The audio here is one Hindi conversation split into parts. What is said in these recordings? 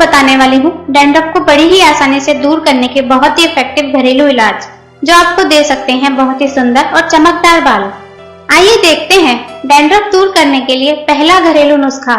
बताने वाली हूँ डैंड्रफ को बड़ी ही आसानी से दूर करने के बहुत ही इफेक्टिव घरेलू इलाज, जो आपको दे सकते हैं बहुत ही सुंदर और चमकदार बाल। आइए देखते हैं डैंड्रफ दूर करने के लिए पहला घरेलू नुस्खा।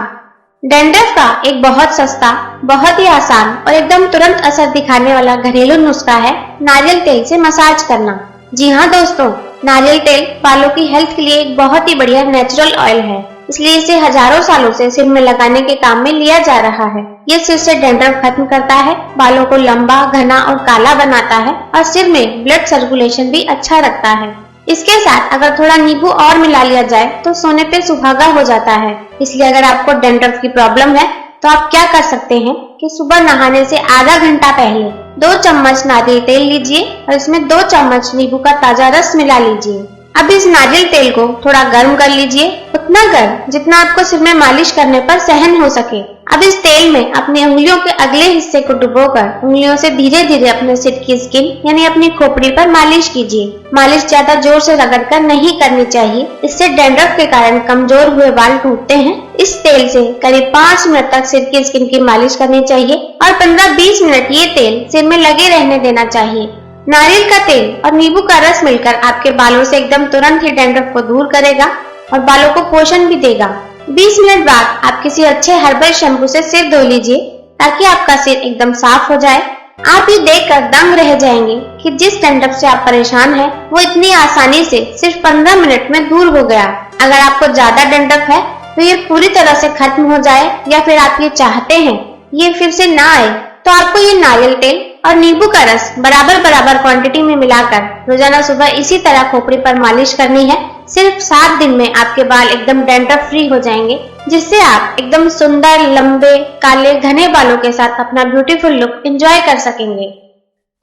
डैंड्रफ का एक बहुत सस्ता, बहुत ही आसान और एकदम तुरंत असर दिखाने वाला घरेलू नुस्खा है नारियल तेल से मसाज करना। जी हाँ दोस्तों, नारियल तेल बालों की हेल्थ के लिए एक बहुत ही बढ़िया नेचुरल ऑयल है, इसलिए इसे हजारों सालों से सिर में लगाने के काम में लिया जा रहा है। ये सिर से डैंड्रफ खत्म करता है, बालों को लंबा, घना और काला बनाता है और सिर में ब्लड सर्कुलेशन भी अच्छा रखता है। इसके साथ अगर थोड़ा नींबू और मिला लिया जाए तो सोने पे सुहागा हो जाता है। इसलिए अगर आपको डैंड्रफ की प्रॉब्लम है तो आप क्या कर सकते हैं कि सुबह नहाने से आधा घंटा पहले 2 चम्मच नारियल तेल लीजिए और इसमें 2 चम्मच नींबू का ताजा रस मिला लीजिए। अब इस नारियल तेल को थोड़ा गर्म कर लीजिए, उतना गर्म जितना आपको सिर में मालिश करने पर सहन हो सके। अब इस तेल में अपनी उंगलियों के अगले हिस्से को डुबोकर उंगलियों से धीरे धीरे अपने सिर की स्किन यानी अपनी खोपड़ी पर मालिश कीजिए। मालिश ज्यादा जोर से रगड़कर नहीं करनी चाहिए, इससे डैंड्रफ के कारण कमजोर हुए बाल टूटते हैं। इस तेल से करीब 5 मिनट तक सिर की स्किन की मालिश करनी चाहिए और 15-20 मिनट ये तेल सिर में लगे रहने देना चाहिए। नारियल का तेल और नींबू का रस मिलकर आपके बालों से एकदम तुरंत ही डैंड्रफ को दूर करेगा और बालों को पोषण भी देगा। 20 मिनट बाद आप किसी अच्छे हर्बल शैम्पू से सिर धो लीजिए ताकि आपका सिर एकदम साफ हो जाए। आप ये देखकर दंग रह जाएंगे कि जिस डैंड्रफ से आप परेशान हैं वो इतनी आसानी से सिर्फ 15 मिनट में दूर हो गया। अगर आपको ज्यादा डैंड्रफ है तो ये पूरी तरह से खत्म हो जाए या फिर आप ये चाहते हैं ये फिर से ना आए तो आपको ये नारियल तेल और नींबू का रस बराबर क्वांटिटी में मिलाकर रोजाना सुबह इसी तरह खोपड़ी पर मालिश करनी है। सिर्फ 7 दिन में आपके बाल एकदम डैंड्रफ फ्री हो जाएंगे, जिससे आप एकदम सुंदर, लंबे, काले, घने बालों के साथ अपना ब्यूटीफुल लुक एंजॉय कर सकेंगे।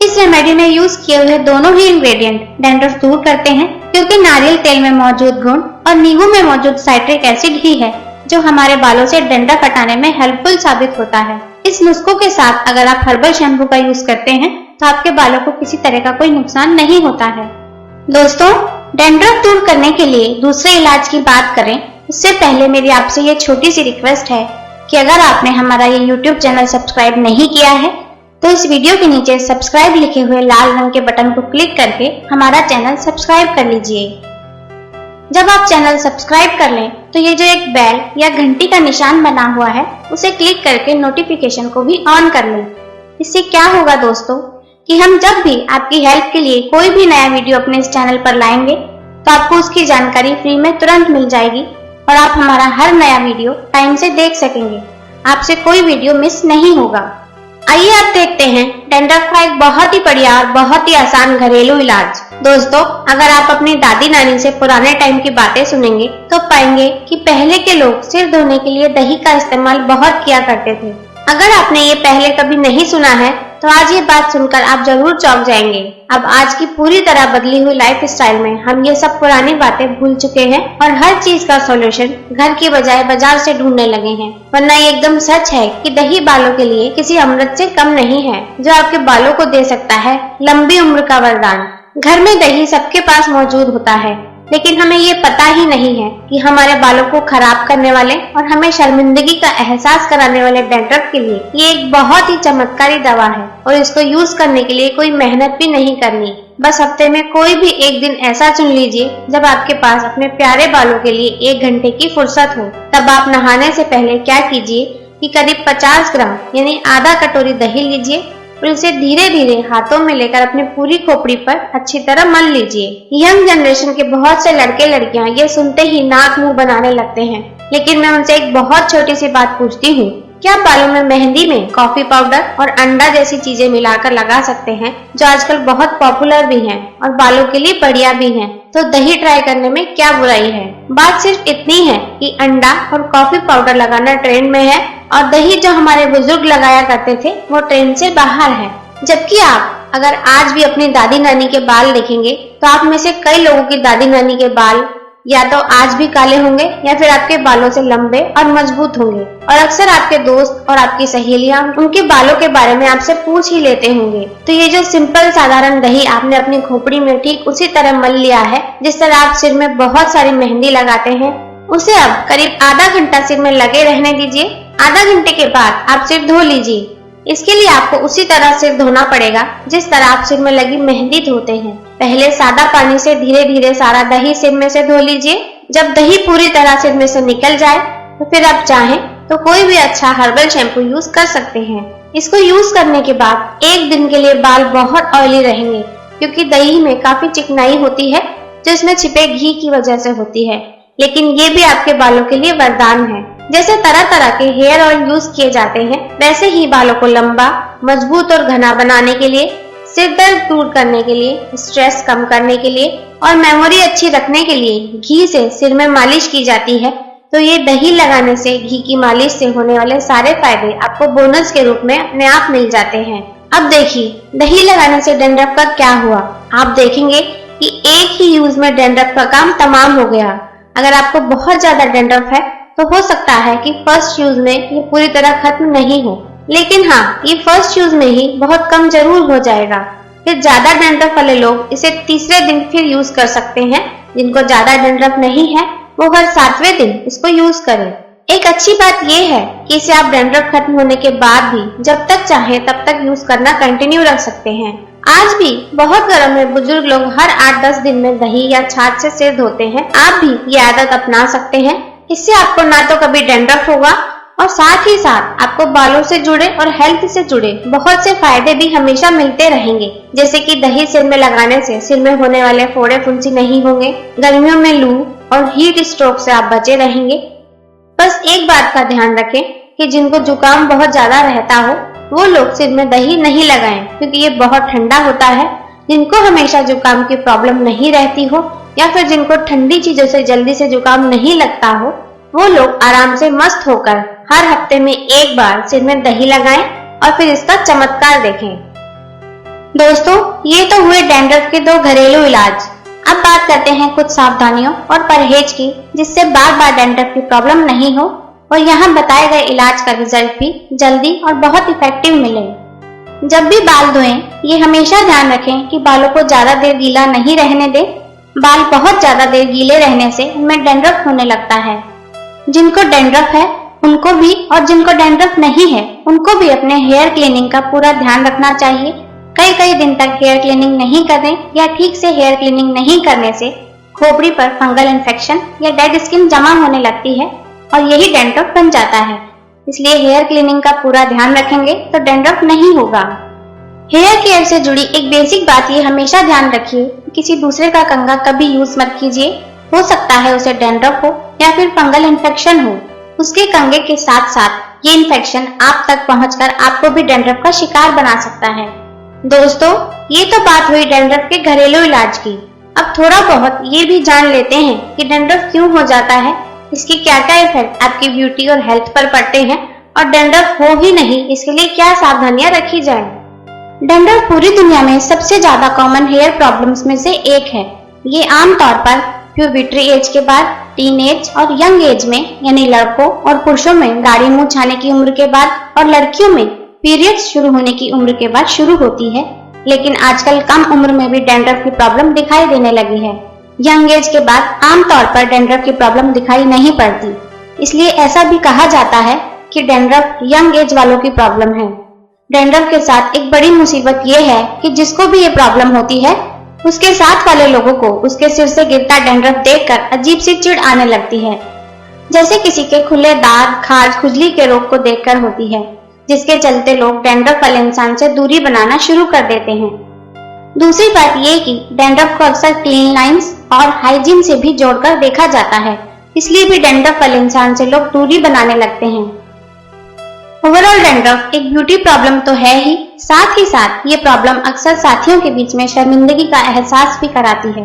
इस रेमेडी में यूज किए हुए दोनों ही इंग्रेडिएंट डैंड्रफ दूर करते हैं, क्योंकि नारियल तेल में मौजूद गुण और नींबू में मौजूद साइट्रिक एसिड ही है जो हमारे बालों से डैंड्रफ हटाने में हेल्पफुल साबित होता है। इस नुस्खों के साथ अगर आप हर्बल शैम्पू का यूज करते हैं तो आपके बालों को किसी तरह का कोई नुकसान नहीं होता है। दोस्तों, डैंड्रफ दूर करने के लिए दूसरे इलाज की बात करें उससे पहले मेरी आपसे ये छोटी सी रिक्वेस्ट है कि अगर आपने हमारा ये YouTube चैनल सब्सक्राइब नहीं किया है तो इस वीडियो के नीचे सब्सक्राइब लिखे हुए लाल रंग के बटन को क्लिक करके हमारा चैनल सब्सक्राइब कर लीजिए। जब आप चैनल सब्सक्राइब कर लें तो ये जो एक बेल या घंटी का निशान बना हुआ है उसे क्लिक करके नोटिफिकेशन को भी ऑन कर लें। इससे क्या होगा दोस्तों कि हम जब भी आपकी हेल्प के लिए कोई भी नया वीडियो अपने इस चैनल पर लाएंगे तो आपको उसकी जानकारी फ्री में तुरंत मिल जाएगी और आप हमारा हर नया वीडियो टाइम से देख सकेंगे। आपसे कोई वीडियो मिस नहीं होगा। आइए आप देखते हैं डैंड्रफ का एक बहुत ही बढ़िया और बहुत ही आसान घरेलू इलाज। दोस्तों, अगर आप अपनी दादी नानी से पुराने टाइम की बातें सुनेंगे तो पाएंगे कि पहले के लोग सिर धोने के लिए दही का इस्तेमाल बहुत किया करते थे। अगर आपने ये पहले कभी नहीं सुना है तो आज ये बात सुनकर आप जरूर चौंक जाएंगे। अब आज की पूरी तरह बदली हुई लाइफ स्टाइल में हम ये सब पुरानी बातें भूल चुके हैं और हर चीज का सॉल्यूशन घर की बजाय बाजार से ढूंढने लगे हैं। वरना ये एकदम सच है कि दही बालों के लिए किसी अमृत से कम नहीं है, जो आपके बालों को दे सकता है लंबी उम्र का वरदान। घर में दही सबके पास मौजूद होता है, लेकिन हमें ये पता ही नहीं है कि हमारे बालों को खराब करने वाले और हमें शर्मिंदगी का एहसास कराने वाले डैंड्रफ के लिए ये एक बहुत ही चमत्कारी दवा है और इसको यूज करने के लिए कोई मेहनत भी नहीं करनी। बस हफ्ते में कोई भी एक दिन ऐसा चुन लीजिए जब आपके पास अपने प्यारे बालों के लिए 1 घंटे की फुर्सत हो। तब आप नहाने से पहले क्या कीजिए कि करीब 50 ग्राम यानी आधा कटोरी दही लीजिए और इसे धीरे धीरे हाथों में लेकर अपनी पूरी खोपड़ी पर अच्छी तरह मल लीजिए। यंग जनरेशन के बहुत से लड़के लड़कियां ये सुनते ही नाक मुंह बनाने लगते हैं, लेकिन मैं उनसे एक बहुत छोटी सी बात पूछती हूँ, क्या आप बालों में मेहंदी में कॉफी पाउडर और अंडा जैसी चीजें मिलाकर लगा सकते हैं, जो आजकल बहुत पॉपुलर भी हैं और बालों के लिए बढ़िया भी हैं? तो दही ट्राई करने में क्या बुराई है? बात सिर्फ इतनी है कि अंडा और कॉफी पाउडर लगाना ट्रेंड में है और दही जो हमारे बुजुर्ग लगाया करते थे वो ट्रेंड से बाहर है। जबकि आप अगर आज भी अपनी दादी नानी के बाल देखेंगे तो आप में से कई लोगों की दादी नानी के बाल या तो आज भी काले होंगे या फिर आपके बालों से लंबे और मजबूत होंगे। और अक्सर आपके दोस्त और आपकी सहेलियां उनके बालों के बारे में आपसे पूछ ही लेते होंगे। तो ये जो सिंपल साधारण दही आपने अपनी खोपड़ी में ठीक उसी तरह मल लिया है जिस तरह आप सिर में बहुत सारी मेहंदी लगाते हैं, उसे अब करीब आधा घंटा सिर में लगे रहने दीजिए। आधा घंटे के बाद आप सिर धो लीजिए। इसके लिए आपको उसी तरह सिर धोना पड़ेगा जिस तरह आप सिर में लगी मेहंदी धोते हैं। पहले सादा पानी से धीरे धीरे सारा दही सिर में से धो लीजिए। जब दही पूरी तरह सिर में से निकल जाए तो फिर आप चाहें तो कोई भी अच्छा हर्बल शैम्पू यूज कर सकते हैं। इसको यूज करने के बाद एक दिन के लिए बाल बहुत ऑयली रहेंगे, क्योंकि दही में काफी चिकनाई होती है जो इसमें छिपे घी की वजह से होती है। लेकिन ये भी आपके बालों के लिए वरदान है। जैसे तरह तरह के हेयर ऑयल यूज किए जाते हैं, वैसे ही बालों को लंबा, मजबूत और घना बनाने के लिए, सिर दर्द दूर करने के लिए, स्ट्रेस कम करने के लिए और मेमोरी अच्छी रखने के लिए घी से सिर में मालिश की जाती है। तो ये दही लगाने से, घी की मालिश से होने वाले सारे फायदे आपको बोनस के रूप में अपने आप मिल जाते हैं। अब देखिए, दही लगाने से डैंड्रफ का क्या हुआ। आप देखेंगे कि एक ही यूज में डैंड्रफ का काम तमाम हो गया। अगर आपको बहुत ज्यादा डैंड्रफ है तो हो सकता है कि फर्स्ट यूज में ये पूरी तरह खत्म नहीं हो, लेकिन हाँ, ये फर्स्ट यूज में ही बहुत कम जरूर हो जाएगा। फिर ज्यादा डैंड्रफ वाले लोग इसे तीसरे दिन फिर यूज कर सकते हैं। जिनको ज्यादा डैंड्रफ नहीं है वो हर 7वें दिन इसको यूज करें। एक अच्छी बात ये है कि इसे आप डैंड्रफ खत्म होने के बाद भी जब तक चाहे तब तक यूज करना कंटिन्यू रख सकते हैं। आज भी बहुत घरों में बुजुर्ग लोग हर 8-10 दिन में दही या छाछ से सिर धोते हैं। आप भी ये आदत अपना सकते हैं। इससे आपको ना तो कभी डैंड्रफ होगा और साथ ही साथ आपको बालों से जुड़े और हेल्थ से जुड़े बहुत से फायदे भी हमेशा मिलते रहेंगे। जैसे कि दही सिर में लगाने से सिर में होने वाले फोड़े फुंसी नहीं होंगे, गर्मियों में लू और हीट स्ट्रोक से आप बचे रहेंगे। बस एक बात का ध्यान रखें कि जिनको जुकाम बहुत ज्यादा रहता हो वो लोग सिर में दही नहीं लगाएं, क्योंकि ये बहुत ठंडा होता है। जिनको हमेशा जुकाम की प्रॉब्लम नहीं रहती हो या फिर जिनको ठंडी चीजों से जल्दी से जुकाम नहीं लगता हो, वो लोग आराम से मस्त होकर हर हफ्ते में एक बार सिर में दही लगाएं और फिर इसका चमत्कार देखें। दोस्तों, ये तो हुए डैंड्रफ के 2 घरेलू इलाज। अब बात करते हैं कुछ सावधानियों और परहेज की, जिससे बार बार डैंड्रफ की प्रॉब्लम नहीं हो और यहाँ बताए गए इलाज का रिजल्ट भी जल्दी और बहुत इफेक्टिव मिले। जब भी बाल धोएं, ये हमेशा ध्यान रखें कि बालों को ज्यादा देर गीला नहीं रहने दें। बाल बहुत ज्यादा देर गीले रहने से उनमें डैंड्रफ होने लगता है। जिनको डैंड्रफ है उनको भी और जिनको डैंड्रफ नहीं है उनको भी अपने हेयर क्लीनिंग का पूरा ध्यान रखना चाहिए। कई दिन तक हेयर क्लीनिंग नहीं करने या ठीक से हेयर क्लीनिंग नहीं करने से खोपड़ी पर फंगल इन्फेक्शन या डेड स्किन जमा होने लगती है और यही डैंड्रफ बन जाता है। इसलिए हेयर क्लीनिंग का पूरा ध्यान रखेंगे तो डैंड्रफ नहीं होगा। हेयर केयर से जुड़ी एक बेसिक बात ये हमेशा ध्यान रखिए कि किसी दूसरे का कंघा कभी यूज मत कीजिए। हो सकता है उसे डैंड्रफ हो या फिर फंगल इन्फेक्शन हो। उसके कंघे के साथ साथ ये इन्फेक्शन आप तक पहुंचकर आपको भी डैंड्रफ का शिकार बना सकता है। दोस्तों, ये तो बात हुई डैंड्रफ के घरेलू इलाज की। अब थोड़ा बहुत ये भी जान लेते हैं कि डैंड्रफ क्यों हो जाता है, इसके क्या क्या इफेक्ट आपकी ब्यूटी और हेल्थ पर पड़ते हैं और डैंड्रफ हो ही नहीं इसके लिए क्या सावधानियां रखी जाए। डैंड्रफ पूरी दुनिया में सबसे ज्यादा कॉमन हेयर प्रॉब्लम्स में से एक है। ये आमतौर पर प्यूबर्टी एज के बाद, टीन एज और यंग एज में, यानी लड़कों और पुरुषों में दाढ़ी मूंछ आने की उम्र के बाद और लड़कियों में पीरियड्स शुरू होने की उम्र के बाद शुरू होती है। लेकिन आजकल कम उम्र में भी डैंड्रफ की प्रॉब्लम दिखाई देने लगी है। यंग एज के बाद आमतौर पर डैंड्रफ की प्रॉब्लम दिखाई नहीं पड़ती। इसलिए ऐसा भी कहा जाता है कि डैंड्रफ यंग एज वालों की प्रॉब्लम है। डैंड्रफ के साथ एक बड़ी मुसीबत ये है कि जिसको भी ये प्रॉब्लम होती है उसके साथ वाले लोगों को उसके सिर से गिरता डैंड्रफ देखकर अजीब सी चिढ़ आने लगती है, जैसे किसी के खुले दांत, खाज, खुजली के रोग को देखकर होती है, जिसके चलते लोग डैंड्रफ वाले इंसान से दूरी बनाना शुरू कर देते हैं। दूसरी बात ये कि डैंड्रफ को अक्सर क्लीन लाइंस और हाइजीन से भी जोड़कर देखा जाता है, इसलिए भी डैंड्रफ वाले इंसान से लोग दूरी बनाने लगते हैं। ओवरऑल डैंड्रफ एक ब्यूटी प्रॉब्लम तो है ही साथ ये प्रॉब्लम अक्सर साथियों के बीच में शर्मिंदगी का एहसास भी कराती है।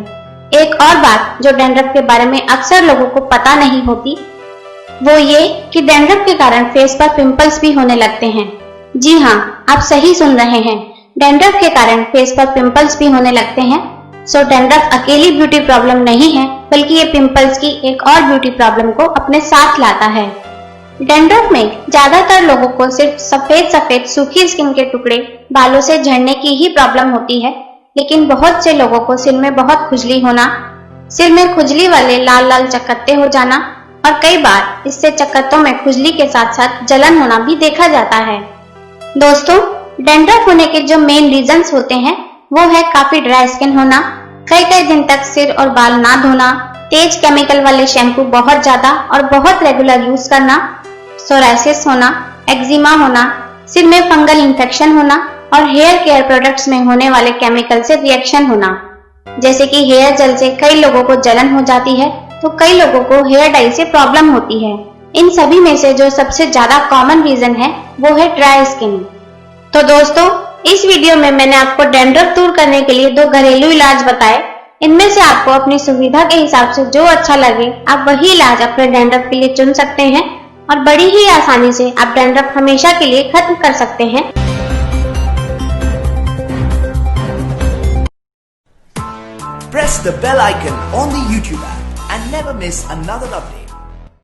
एक और बात जो डैंड्रफ के बारे में अक्सर लोगों को पता नहीं होती वो ये कि डैंड्रफ के कारण फेस पर पिंपल्स भी होने लगते हैं। जी हाँ, आप सही सुन रहे हैं, डैंड्रफ के कारण फेस पर पिंपल्स भी होने लगते हैं। सो डैंड्रफ अकेली ब्यूटी प्रॉब्लम नहीं है, बल्कि ये पिंपल्स की एक और ब्यूटी प्रॉब्लम को अपने साथ लाता है। डैंड्रफ में ज्यादातर लोगों को सिर्फ सफेद सूखी स्किन के टुकड़े बालों से झड़ने की ही प्रॉब्लम होती है, लेकिन बहुत से लोगों को सिर में बहुत खुजली होना, सिर में खुजली वाले लाल लाल चकत्ते हो जाना, और कई बार इससे चकत्तों में खुजली के साथ साथ जलन होना भी देखा जाता है। दोस्तों, डैंड्रफ होने के जो मेन रीजंस होते हैं वो है काफी ड्राई स्किन होना, कई दिन तक सिर और बाल ना धोना, तेज केमिकल वाले शैम्पू बहुत ज्यादा और बहुत रेगुलर यूज करना, सोराइसिस होना, एक्जिमा होना, सिर में फंगल इन्फेक्शन होना और हेयर केयर प्रोडक्ट्स में होने वाले केमिकल से रिएक्शन होना। जैसे कि हेयर जेल से कई लोगों को जलन हो जाती है तो कई लोगों को हेयर डाई से प्रॉब्लम होती है। इन सभी में से जो सबसे ज्यादा कॉमन रीजन है वो है ड्राई स्किन। तो दोस्तों, इस वीडियो में मैंने आपको डैंड्रफ दूर करने के लिए 2 घरेलू इलाज बताए। इनमें से आपको अपनी सुविधा के हिसाब से जो अच्छा लगे आप वही इलाज अपने डैंड्रफ के लिए चुन सकते हैं और बड़ी ही आसानी से आप डैंड्रफ हमेशा के लिए खत्म कर सकते हैं। Press the bell icon on the YouTube app and never miss another update.